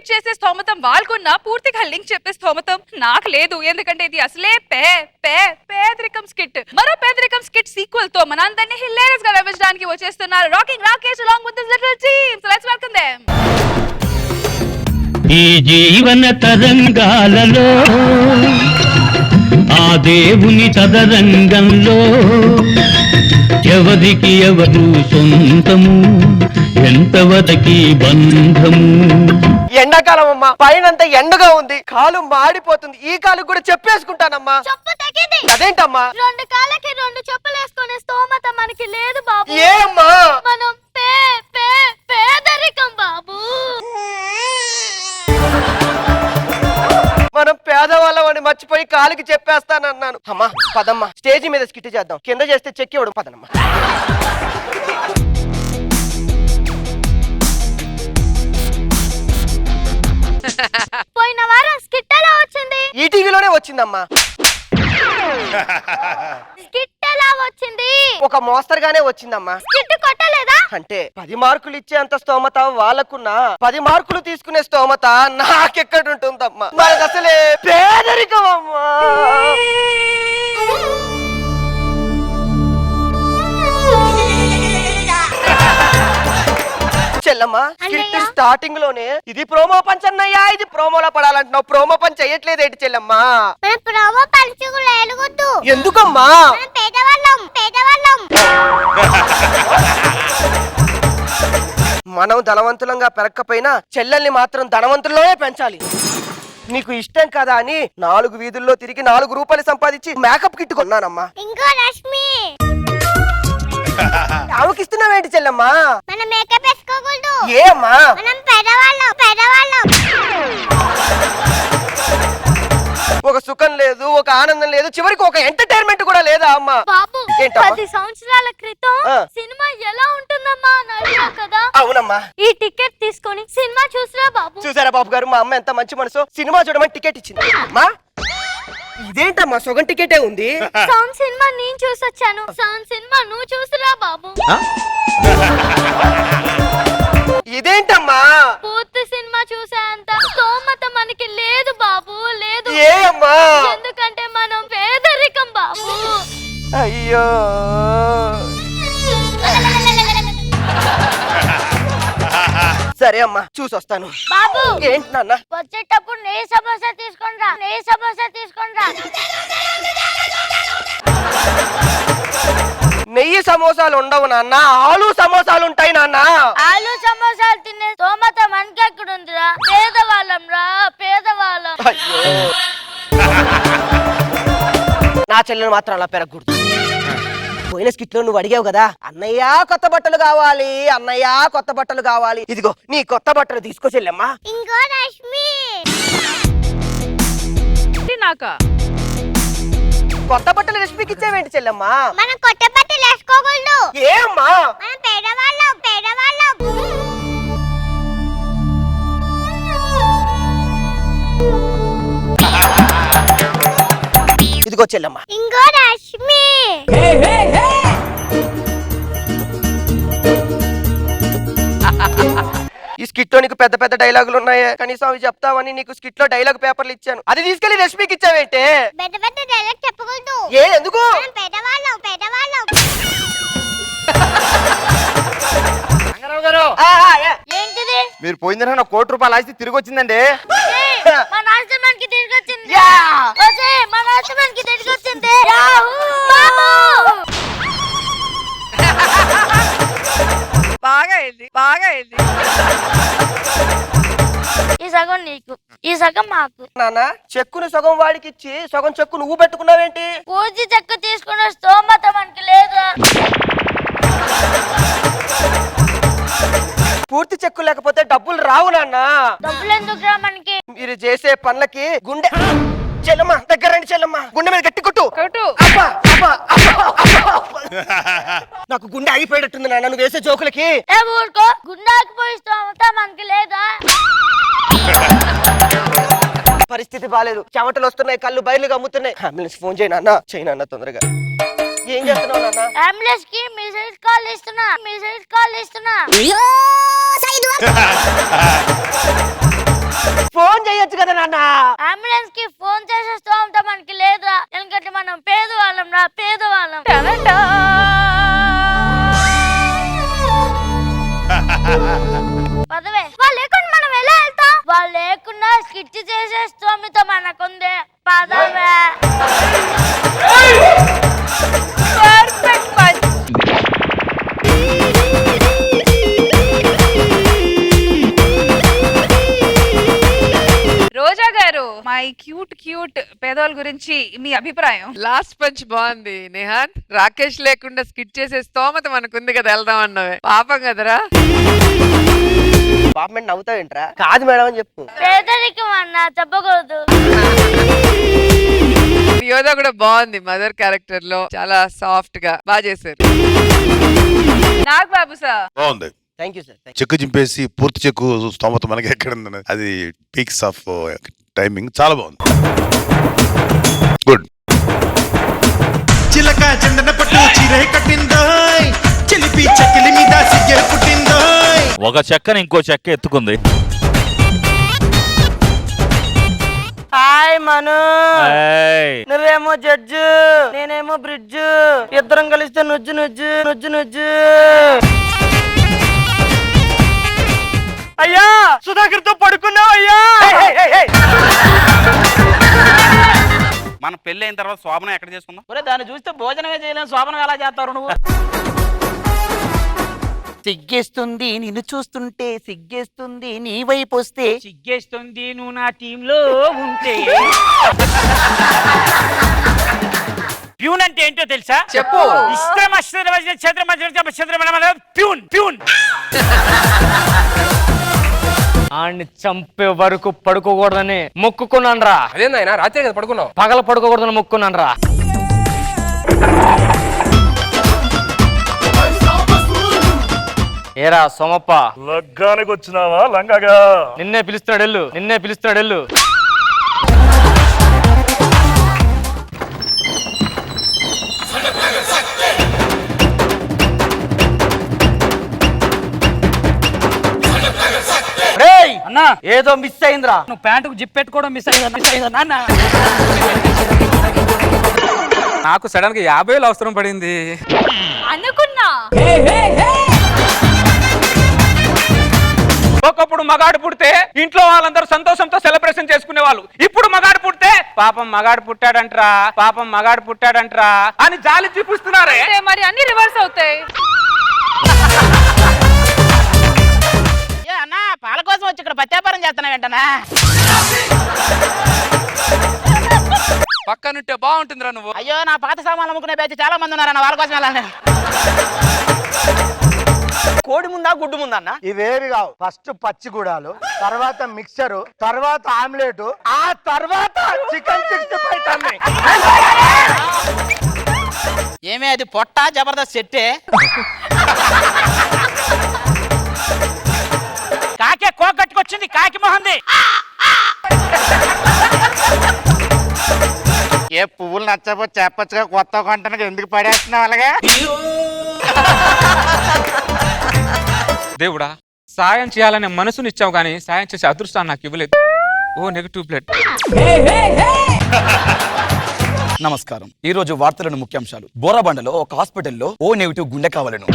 Skit చేసే స్థోమతం వాళ్ళకున్నా పూర్తిగా link చెప్పే స్థోమతం నాకు లేదు. ఎందుకంటే ఇది అసలే పేదరికం స్కిట్. మరో పేదరికం స్కిట్ సీక్వెల్ తో మనందరినీ హిలేరియస్ గా నవ్వించడానికి వచ్చేస్తున్నారు rocking Rakesh along with his little team. So let's welcome them. ఈ జీవన తరంగాలలో ఆ దేవుని తదరంగంలో ఎవరికి ఎవరు సొంతము ఎంతవరకి బంధము. ఎండాకాలం అమ్మా, పైనంతా ఎండగా ఉంది, కాలు మాడిపోతుంది. ఈ కాలు కూడా చెప్పేసుకుంటానమ్మా. అదేంటమ్మా? 2 కాళ్ళకి 2 చెప్పులు వేసుకునే స్తోమత మనకి లేదు బాబు. ఏమ్మా? మనం పేదరికం బాబు. మనం పేదవాళ్ళం అని మర్చిపోయి కాలుకి చెప్పేస్తానన్నాను. అమ్మా పదమ్మా, స్టేజ్ మీద స్కిట్ చేద్దాం. కింద చేస్తే చెక్కి ఇవ్వడం. పదనమ్మా. పోయిన వారం స్కిట్ ఎలా వచ్చింది? ఈ టీవీలోనే వచ్చిందమ్మా. స్కిట్ ఎలా వచ్చింది? ఒక మోస్తరుగానే వచ్చిందమ్మా. స్కిట్ కొట్టలేదా? అంటే 10 మార్కులు ఇచ్చేంత స్తోమత వాళ్ళకున్నా 10 మార్కులు తీసుకునే స్తోమత నాకెక్కడుంటుందమ్మా. మనకు అసలే పేదరికం అమ్మా. చెల్లమ్మా, స్కిట్ స్టార్టింగ్ లోనే ఇది ప్రోమో పంచ్ అన్నయ్యా, ఇది ప్రోమోలో పడాలంటున్నావు. ప్రోమో పంచ్ చెయ్యట్లేదేంటి చెల్లమ్మా? ప్రోమో పంచ్ కూడా ఎలుగొద్దు. ఎందుకమ్మా? మనం ధనవంతులంగా పెరగకపోయినా చెల్లెల్ని మాత్రం ధనవంతుల్లోనే పెంచాలి. నీకు ఇష్టం కదా అని 4 వీధుల్లో తిరిగి 4 రూపాయలు సంపాదించి మేకప్ కిట్ కొన్నానమ్మా. ఇంకో రష్మి, ఆమెకి ఇస్తున్నావేంటి చెల్లమ్మా? మనం మేకప్ వేసుకోకూడదు. ఏమ్మా? మనం పేదవాళ్ళం. ఒక సుఖం లేదు, ఒక ఆనందం లేదు, చివరికి ఒక ఎంటర్టైన్మెంట్ కూడా లేదా అమ్మా? బాబు, ఏంటమ్మా? 10 సంవత్సరాల క్రితం సినిమా ఎలా ఉంటుందమ్మా అని అడిగావు కదా. అవునమ్మా. ఈ టికెట్ తీసుకొని సినిమా చూసిరా బాబు. చూసారా బాబు గారు, మా అమ్మ ఎంత మంచి మనసు. సినిమా చూడమని టికెట్ ఇచ్చింది. అమ్మా ఇదేంటమ్మా, సగం టికెటే ఉంది. సౌండ్ సినిమా నేను చూసొచ్చాను, సౌండ్ సినిమా నువ్వు చూసిరా బాబు. ఇదేంటమ్మా? పూర్తి సినిమా చూసేంత స్తోమత మనకి లేదు బాబు, లేదు. ఏ అమ్మా? ఎందుకంటే మనం పేదరికం బాబు. అయ్యో, సరే అమ్మా, చూసొస్తాను. బాబు, ఏంటి నాన్న? వచ్చేటప్పుడు నెయ్యి సమోసా తీసుకొనిరా. నెయ్యి సమోసాలు ఉండవు నాన్న, ఆలు సమోసాలు ఉంటాయి నాన్న. ఆలు సమోసాలు తినే స్తోమత మనకి ఎక్కడుందిరా? పేదవాళ్ళం రా, పేదవాళ్ళం. అయ్యో, నా చెల్లెలు మాత్రం అలా పెరగకూడదు. పోయిన స్కిట్ లో నువ్వు అడిగావు కదా, అన్నయ్య కొత్త బట్టలు కావాలి, అన్నయ్య కొత్త బట్టలు కావాలి. ఇదిగో నీ కొత్త బట్టలు తీసుకో చెల్లెమ్మా. ఇంకో రష్మి, నాకా కొత్త బట్టలు రెసిపీకి ఇచ్చేవేంటి చెల్లెమ్మా? మనం కొత్త బట్టలు వేసుకోకూడదు. ఏమ్మా? మనం పేదవాళ్ళం. ఇదిగో చెల్లెమ్మా. ఇంకో రష్మి, ఈ స్కిట్ లో నీకు పెద్ద పెద్ద డైలాగులు ఉన్నాయి, కనీసం అవి చెప్తావని నీకు స్కిట్ లో డైలాగ్ పేపర్లు ఇచ్చాను. అది తీసుకెళ్లి రెసిపీకి ఇచ్చావేంటే? పెద్ద పెద్ద డైలాగ్ చెప్పకూడదు. ఎందుకు? మనం పేదవాళ్ళం. ఏంటిది? మీరు పోయిందని నాకు ₹1 ఆస్తి తిరిగి వచ్చిందండి. మన ఆశ్రమానికి తిరిగి వచ్చింది. యా! మన ఆశ్రమానికి తిరిగి వచ్చింది. బాగా అయింది. ఈ సగం నీకు, ఈ సగం మాకు. నాన్న, చెక్కును సగం వాడికి ఇచ్చి సగం చెక్కు నువ్వు పెట్టుకున్నావేంటి? పూర్తి చెక్కు తీసుకున్న స్తోమత మనకి లేదా? పూర్తి చెక్కు లేకపోతే డబ్బులు రావు నాన్న. డబ్బులు ఎందుకు రా మనకి? మీరు చేసే పనులకి గుండె చెల్లమ్మ దగ్గర రండి. చెల్లమ్మ గుండె మీద గట్టి కొట్టు. అబ్బా, అబ్బా, అబ్బా, అబ్బా. నాకు గుండె ఆగిపోయేటట్టుంది నాన్న నువ్వు వేసే జోకులకి. ఊరుకో, గుండె ఆగిపోయి స్తోమత మనకి లేదా? పరిస్థితి బాలేదు, చెమటలు వస్తున్నాయి, కళ్ళు బయలుగా అమ్ముతున్నాయి. అంబులెన్స్ ఫోన్ చేయి నాన్న. చేయి నాన్న తొందరగా. ఏం చేస్తున్నావు నాన్న? అంబులెన్స్ కి మెసేజ్ కాల్ ఇస్తున్నా. ఫోన్ చేయొచ్చు కదా నాన్న. అంబులెన్స్ కి ఫోన్ చేసే స్తోమత మనకి లేదురా, ఎందుకంటే మనం పేదవాళ్ళం రా, పేదవాళ్ళం. పదవే, వాళ్ళు లేకుండా మనం ఎలా వెళ్తాం? వాళ్ళు లేకుండా స్కిట్ చేసే స్తోమత మనకుందే. పదవే. Perfect punch. రోజా గారు, మై క్యూట్ పేదవాళ్ళ గురించి మీ అభిప్రాయం? లాస్ట్ పంచ్ బాగుంది నిహాన్. రాకేష్ లేకుండా స్కిట్ చేసే స్తోమత మనకుంది కదా, వెళ్దాం అన్నవే. పాపం కదరా. పాప మీద నవ్వుతావేంట్రా? కాదు మేడం అని చెప్పు. పేదరికం అన్నా చెప్పకూడదు. యోధ కూడా బాగుంది, మదర్ క్యారెక్టర్ లో చాలా సాఫ్ట్ గా బాగా చేశారు. నాగ్ బాబు సార్ బాగుంది. Thank you sir. చెక్కు చింపేసి పూర్తి చెక్కు స్తోమత మనకి ఎక్కడ ఉందని, అది పీక్స్ ఆఫ్ టైమింగ్ చాలా బాగుంది. గుడ్. చిలక చందన పట్టు చీరే కట్టిందోయ్, చిలిపి చెక్కిలి మీద సిగ్గే పుట్టిందోయ్. ఒక చెక్కని ఇంకో చెక్క ఎత్తుకుంది. హాయ్ మను, ఏయ్, నువ్వేమో జడ్జు, నేనేమో బ్రిడ్జ్, ఇద్దరం కలిస్తే నుజ్జు నుజ్జు నుజ్జు నుజ్జు. అయ్యా సుధాకర్ తో పడుకున్నావు అయ్యా. మన పెళ్లి అయిన తర్వాత శోభనం ఎక్కడ చేసుకుందాం? ఒరే దాన్ని చూస్తే భోజనమే చేయలేము, శోభనం ఎలా చేస్తారు నువ్వు? సిగ్గేస్తుంది నిన్ను చూస్తుంటే, సిగ్గేస్తుంది నీ వైపు వస్తే, సిగ్గేస్తుంది నువ్వు నా టీంలో ఉంటే. ప్యూన్ అంటే ఏంటో తెలుసా? చెప్పు. Peon peon. ఆడిని చంపే వరకు పడుకోకూడదని మొక్కుకున్నాను రా. అదేందైనా రాత్రి కదా పడుకున్నావు? పగల పడుకోకూడదని మొక్కున్నాను రా. ఏరా సోమప్ప, లగ్గానికి వచ్చినావా లంగగా? నిన్నే పిలుస్తున్నాడు ఎల్లు, నిన్నే పిలుస్తున్నాడు ఎల్లు. అన్నా ఏదో మిస్ అయిందిరా. నువ్వు ప్యాంటుకు జిప్ పెట్టుకోవడం మిస్ అయిందా నాన్న? నాకు సడన్ గా 50,000 అవసరం పడింది. అనుకున్నా. ఒకప్పుడు మగాడు పుడితే ఇంట్లో వాళ్ళందరూ సంతోషంతో సెలబ్రేషన్ చేసుకునే వాళ్ళు. ఇప్పుడు మగాడు పుడితే పాపం మగాడు పుట్టాడంట్రా, పాపం మగాడు పుట్టాడంట్రా అని జాలి చూపిస్తున్నారే. మరి అన్ని రివర్స్ అవుతాయి. అన్నా పాల కోసం వచ్చి ఇక్కడ పత్యాపారం చేస్తున్నావు ఏంటనా? పక్కనుంటే బాగుంటుందిరా నువ్వు. అయ్యో నా పాత సామాన్లు అమ్ముకునే బ్యాచ్ చాలా మంది ఉన్నారన్న, వాళ్ళ కోసం వెళ్ళాలి. కోడి ముందా గుడ్డు ముందా అన్న? ఇవేవి కావు. ఫస్ట్ పచ్చిగూడాలు, తర్వాత మిక్సరు, తర్వాత ఆమ్లెట్, ఆ తర్వాత చికెన్ 65 టన్ను. ఏమే అది పొట్ట జబర్దస్త్ సెట్టే. కాకే కోకట్టుకొచ్చింది, కాకి మొహంది. ఏ పువ్వులు నచ్చకపోతే చెప్పచ్చుగా, కొత్త కొంటానికి ఎందుకు పడేస్తున్నావు అలాగా? దేవుడా, సాయం చేయాలనే మనసునిచ్చావు కానీ సాయం చేసే అదృష్టాన్ని నాకు ఇవ్వలేదు. O negative blood. నమస్కారం. ఈ రోజు వార్తలను ముఖ్యాంశాలు. బోరబండలో ఒక హాస్పిటల్లో ఓ నెగిటివ్ గుండె కావాలను.